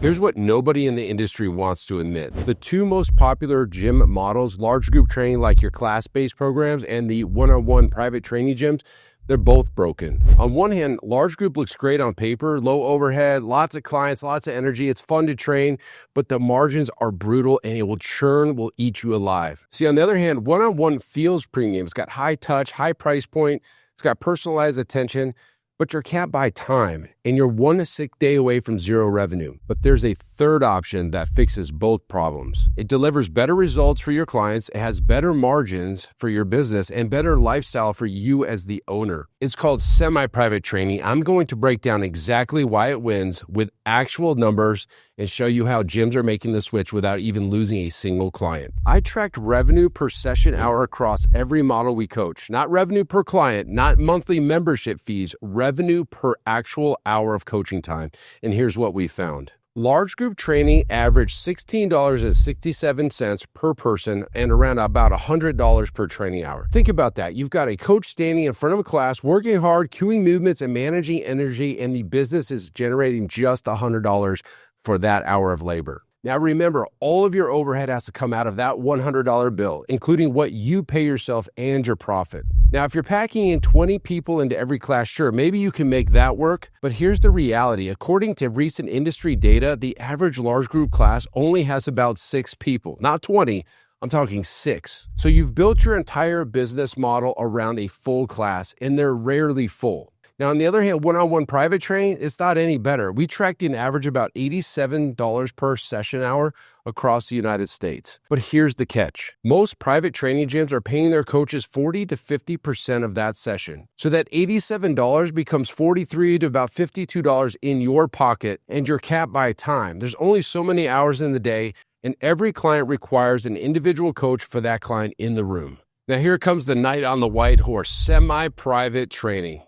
Here's what nobody in the industry wants to admit. The two most popular gym models, large group training like your class-based programs and the one-on-one private training gyms, they're both broken. On one hand, large group looks great on paper, low overhead, lots of clients, lots of energy. It's fun to train, but the margins are brutal and it will churn, will eat you alive. See, on the other hand, one-on-one feels premium. It's got high touch, high price point. It's got personalized attention, but you're capped by time and you're 1 sick day away from zero revenue. But there's a third option that fixes both problems. It delivers better results for your clients, it has better margins for your business, and better lifestyle for you as the owner. It's called semi-private training. I'm going to break down exactly why it wins with actual numbers and show you how gyms are making the switch without even losing a single client. I tracked revenue per session hour across every model we coach. Not revenue per client, not monthly membership fees, revenue per actual hour of coaching time. And here's what we found. Large group training averaged $16.67 per person and around about $100 per training hour. Think about that. You've got a coach standing in front of a class, working hard, cueing movements and managing energy, and the business is generating just $100 for that hour of labor. Now remember, all of your overhead has to come out of that $100 bill, including what you pay yourself and your profit. Now, if you're packing in 20 people into every class, sure, maybe you can make that work. But here's the reality. According to recent industry data, the average large group class only has about 6 people, not 20. I'm talking 6. So you've built your entire business model around a full class, and they're rarely full. Now, on the other hand, one-on-one private training, it's not any better. We tracked an average about $87 per session hour across the United States. But here's the catch. Most private training gyms are paying their coaches 40 to 50% of that session. So that $87 becomes $43 to about $52 in your pocket, and you're capped by time. There's only so many hours in the day, and every client requires an individual coach for that client in the room. Now, here comes the knight on the white horse, semi-private training.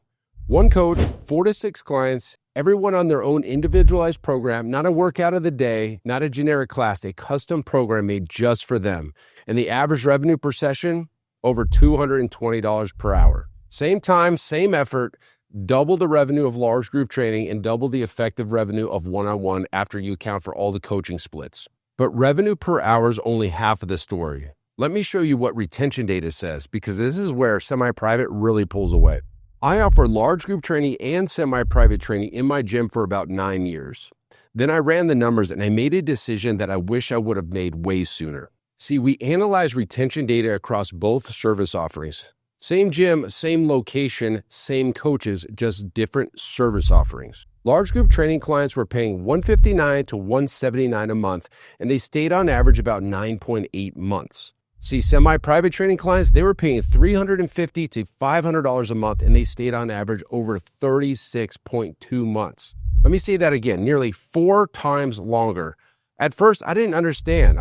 One coach, 4 to 6 clients, everyone on their own individualized program, not a workout of the day, not a generic class, a custom program made just for them. And the average revenue per session, over $220 per hour. Same time, same effort, double the revenue of large group training and double the effective revenue of one-on-one after you account for all the coaching splits. But revenue per hour is only half of the story. Let me show you what retention data says, because this is where semi-private really pulls away. I offer large group training and semi-private training in my gym for about 9 years. Then I ran the numbers and I made a decision that I wish I would have made way sooner. See, we analyze retention data across both service offerings. Same gym, same location, same coaches, just different service offerings. Large group training clients were paying $159 to $179 a month, and they stayed on average about 9.8 months. See, semi-private training clients, they were paying $350 to $500 a month, and they stayed on average over 36.2 months. Let me say that again, nearly 4 times longer. At first, I didn't understand.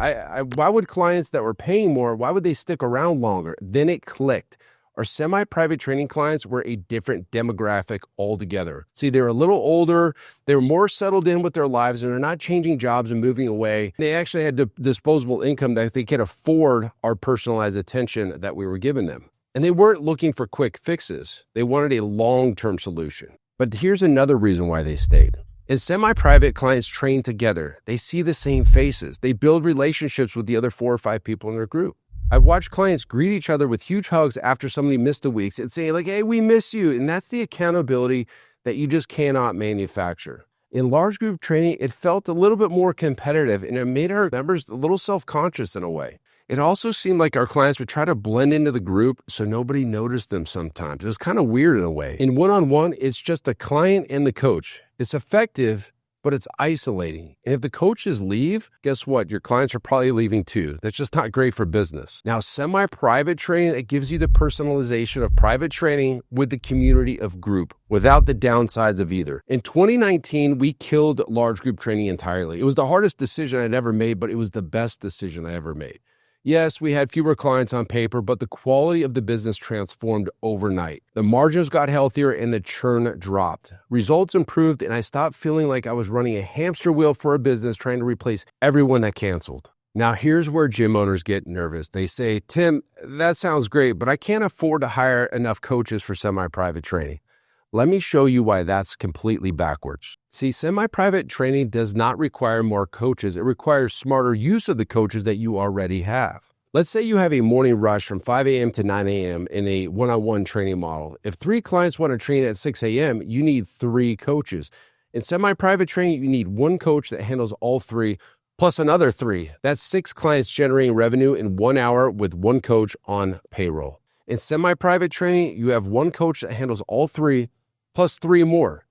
Why would clients that were paying more, why would they stick around longer? Then it clicked. Our semi-private training clients were a different demographic altogether. See, they were a little older, they were more settled in with their lives, and they're not changing jobs and moving away. They actually had disposable income that they could afford our personalized attention that we were giving them. And they weren't looking for quick fixes. They wanted a long-term solution. But here's another reason why they stayed. As semi-private clients train together, they see the same faces. They build relationships with the other 4 or 5 people in their group. I've watched clients greet each other with huge hugs after somebody missed a week and say like, hey, we miss you. And that's the accountability that you just cannot manufacture. In large group training, it felt a little bit more competitive and it made our members a little self-conscious in a way. It also seemed like our clients would try to blend into the group so nobody noticed them sometimes. It was kind of weird in a way. In one-on-one, it's just the client and the coach. It's effective, but it's isolating. And if the coaches leave, guess what? Your clients are probably leaving too. That's just not great for business. Now, semi-private training, it gives you the personalization of private training with the community of group without the downsides of either. In 2019, we killed large group training entirely. It was the hardest decision I'd ever made, but it was the best decision I ever made. Yes, we had fewer clients on paper, but the quality of the business transformed overnight. The margins got healthier and the churn dropped. Results improved, and I stopped feeling like I was running a hamster wheel for a business trying to replace everyone that canceled. Now, here's where gym owners get nervous. They say, Tim, that sounds great, but I can't afford to hire enough coaches for semi-private training. Let me show you why that's completely backwards. See, semi-private training does not require more coaches. It requires smarter use of the coaches that you already have. Let's say you have a morning rush from 5 a.m. to 9 a.m. in a one-on-one training model. If 3 clients want to train at 6 a.m., you need 3 coaches. In semi-private training, you need 1 coach that handles all 3, plus another 3. That's 6 clients generating revenue in 1 hour with 1 coach on payroll. In semi-private training, you have 1 coach that handles all 3, plus 3 more.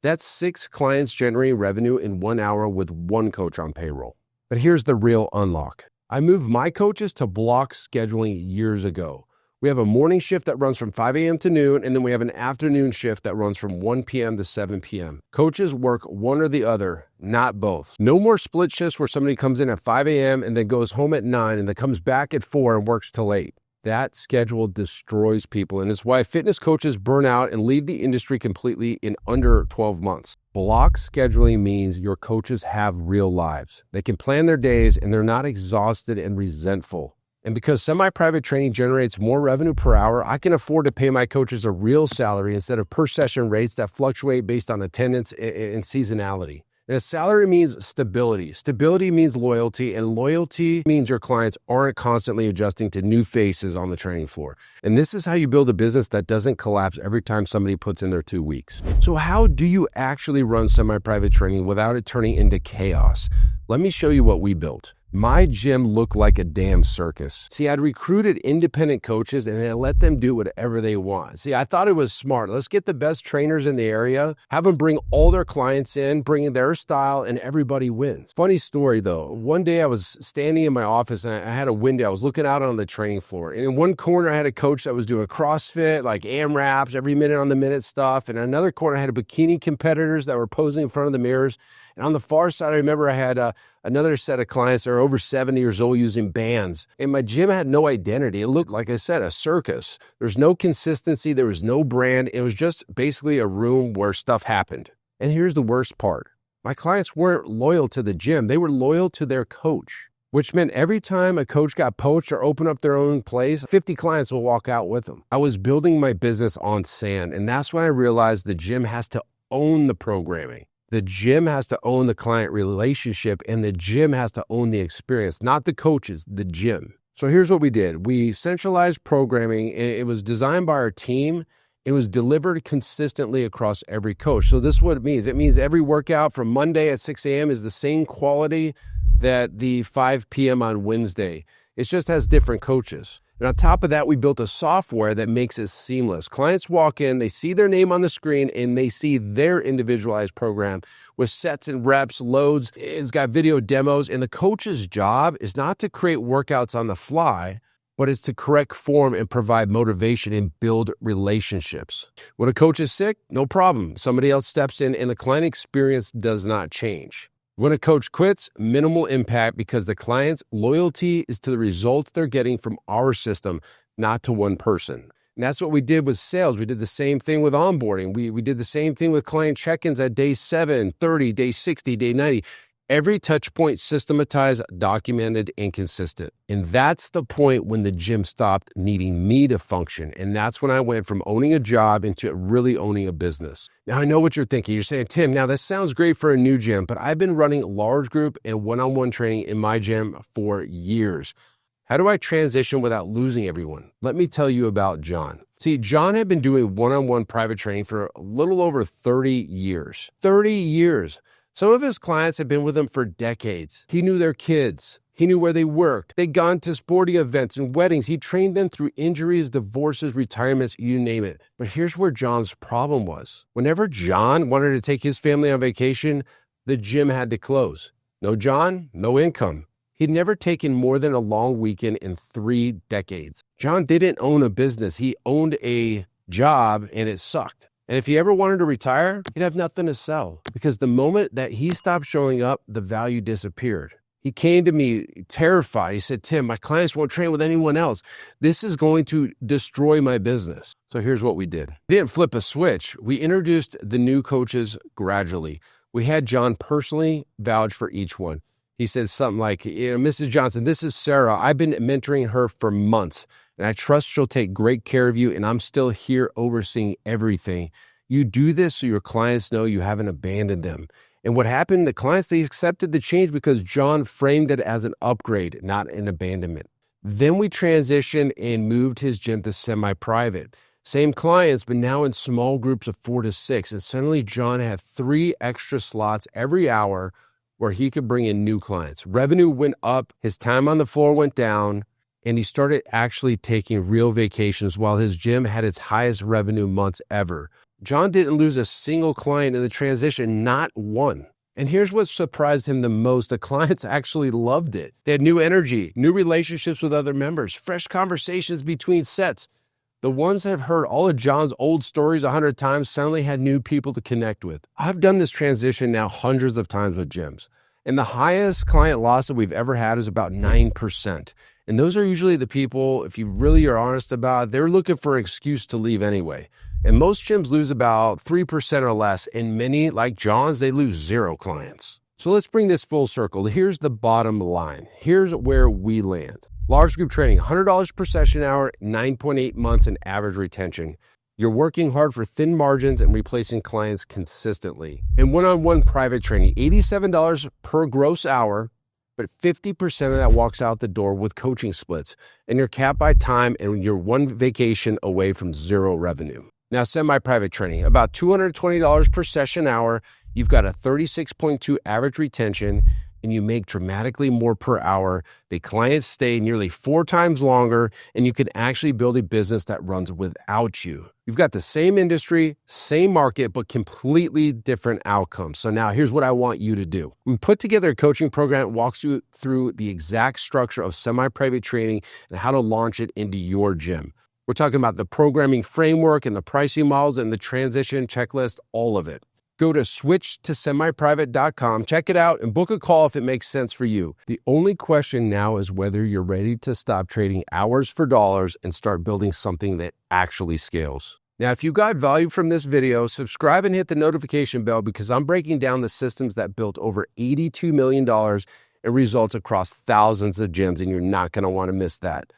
That's 6 clients generating revenue in 1 hour with 1 coach on payroll. But here's the real unlock. I moved my coaches to block scheduling years ago. We have a morning shift that runs from 5 a.m. to noon, and then we have an afternoon shift that runs from 1 p.m. to 7 p.m. Coaches work one or the other, not both. No more split shifts where somebody comes in at 5 a.m. and then goes home at 9 and then comes back at 4 and works till 8. That schedule destroys people, and it's why fitness coaches burn out and leave the industry completely in under 12 months. Block scheduling means your coaches have real lives. They can plan their days, and they're not exhausted and resentful. And because semi-private training generates more revenue per hour, I can afford to pay my coaches a real salary instead of per-session rates that fluctuate based on attendance and seasonality. And a salary means stability. Stability means loyalty, and loyalty means your clients aren't constantly adjusting to new faces on the training floor. And this is how you build a business that doesn't collapse every time somebody puts in their 2 weeks. So how do you actually run semi-private training without it turning into chaos? Let me show you what we built. My gym looked like a damn circus. See, I'd recruited independent coaches and I let them do whatever they want. See, I thought it was smart. Let's get the best trainers in the area, have them bring all their clients in, bring in their style, and everybody wins. Funny story though. One day I was standing in my office and I had a window. I was looking out on the training floor. And in one corner, I had a coach that was doing CrossFit, like AMRAPs, every minute on the minute stuff. And in another corner, I had bikini competitors that were posing in front of the mirrors. And on the far side, I remember I had another set of clients that are over 70 years old using bands. And my gym had no identity. It looked, like I said, a circus. There's no consistency. There was no brand. It was just basically a room where stuff happened. And here's the worst part. My clients weren't loyal to the gym. They were loyal to their coach, which meant every time a coach got poached or opened up their own place, 50 clients will walk out with them. I was building my business on sand. And that's when I realized the gym has to own the programming. The gym has to own the client relationship, and the gym has to own the experience, not the coaches, the gym. So here's what we did. We centralized programming. It was designed by our team. It was delivered consistently across every coach. So this is what it means. It means every workout from Monday at 6 a.m. is the same quality that the 5 p.m. on Wednesday. It just has different coaches. And on top of that, we built a software that makes it seamless. Clients walk in, they see their name on the screen, and they see their individualized program with sets and reps, loads. It's got video demos. And the coach's job is not to create workouts on the fly, but it's to correct form and provide motivation and build relationships. When a coach is sick, no problem. Somebody else steps in, and the client experience does not change. When a coach quits, minimal impact because the client's loyalty is to the results they're getting from our system, not to one person. And that's what we did with sales. We did the same thing with onboarding. We did the same thing with client check-ins at day 7, 30, day 60, day 90. Every touch point systematized, documented, and consistent. And that's the point when the gym stopped needing me to function. And that's when I went from owning a job into really owning a business. Now, I know what you're thinking. You're saying, Tim, now this sounds great for a new gym, but I've been running large group and one-on-one training in my gym for years. How do I transition without losing everyone? Let me tell you about John. See, John had been doing one-on-one private training for a little over 30 years. 30 years. Some of his clients had been with him for decades. He knew their kids. He knew where they worked. They'd gone to sporting events and weddings. He trained them through injuries, divorces, retirements, you name it. But here's where John's problem was. Whenever John wanted to take his family on vacation, the gym had to close. No John, no income. He'd never taken more than a long weekend in 3 decades. John didn't own a business. He owned a job, and it sucked. And if he ever wanted to retire, he'd have nothing to sell because the moment that he stopped showing up, the value disappeared. He came to me terrified. He said, Tim, my clients won't train with anyone else. This is going to destroy my business. So here's what we did. We didn't flip a switch. We introduced the new coaches gradually. We had John personally vouch for each one. He said something like, Mrs. Johnson, this is Sarah. I've been mentoring her for months. And I trust she'll take great care of you, and I'm still here overseeing everything. You do this so your clients know you haven't abandoned them. And what happened, the clients, they accepted the change because John framed it as an upgrade, not an abandonment. Then we transitioned and moved his gym to semi-private. Same clients, but now in small groups of 4 to 6. And suddenly John had 3 extra slots every hour where he could bring in new clients. Revenue went up, his time on the floor went down, and he started actually taking real vacations while his gym had its highest revenue months ever. John didn't lose a single client in the transition, not one. And here's what surprised him the most. The clients actually loved it. They had new energy, new relationships with other members, fresh conversations between sets. The ones that have heard all of John's old stories 100 times suddenly had new people to connect with. I've done this transition now hundreds of times with gyms. And the highest client loss that we've ever had is about 9%. And those are usually the people, if you really are honest about it, they're looking for an excuse to leave anyway. And most gyms lose about 3% or less, and many, like John's, they lose 0 clients. So let's bring this full circle. Here's the bottom line. Here's where we land. Large group training, $100 per session hour, 9.8 months in average retention. You're working hard for thin margins and replacing clients consistently. And one-on-one private training, $87 per gross hour, but 50% of that walks out the door with coaching splits. And you're capped by time, and you're 1 vacation away from 0 revenue. Now, semi-private training, about $220 per session hour. You've got a 36.2 average retention, and you make dramatically more per hour. The clients stay nearly 4 times longer, and you can actually build a business that runs without you. You've got the same industry, same market, but completely different outcomes. So now here's what I want you to do. We put together a coaching program that walks you through the exact structure of semi-private training and how to launch it into your gym. We're talking about the programming framework and the pricing models and the transition checklist, all of it. Go to switchtosemiprivate.com, check it out, and book a call if it makes sense for you. The only question now is whether you're ready to stop trading hours for dollars and start building something that actually scales. Now, if you got value from this video, subscribe and hit the notification bell because I'm breaking down the systems that built over $82 million in results across thousands of gyms, and you're not going to want to miss that.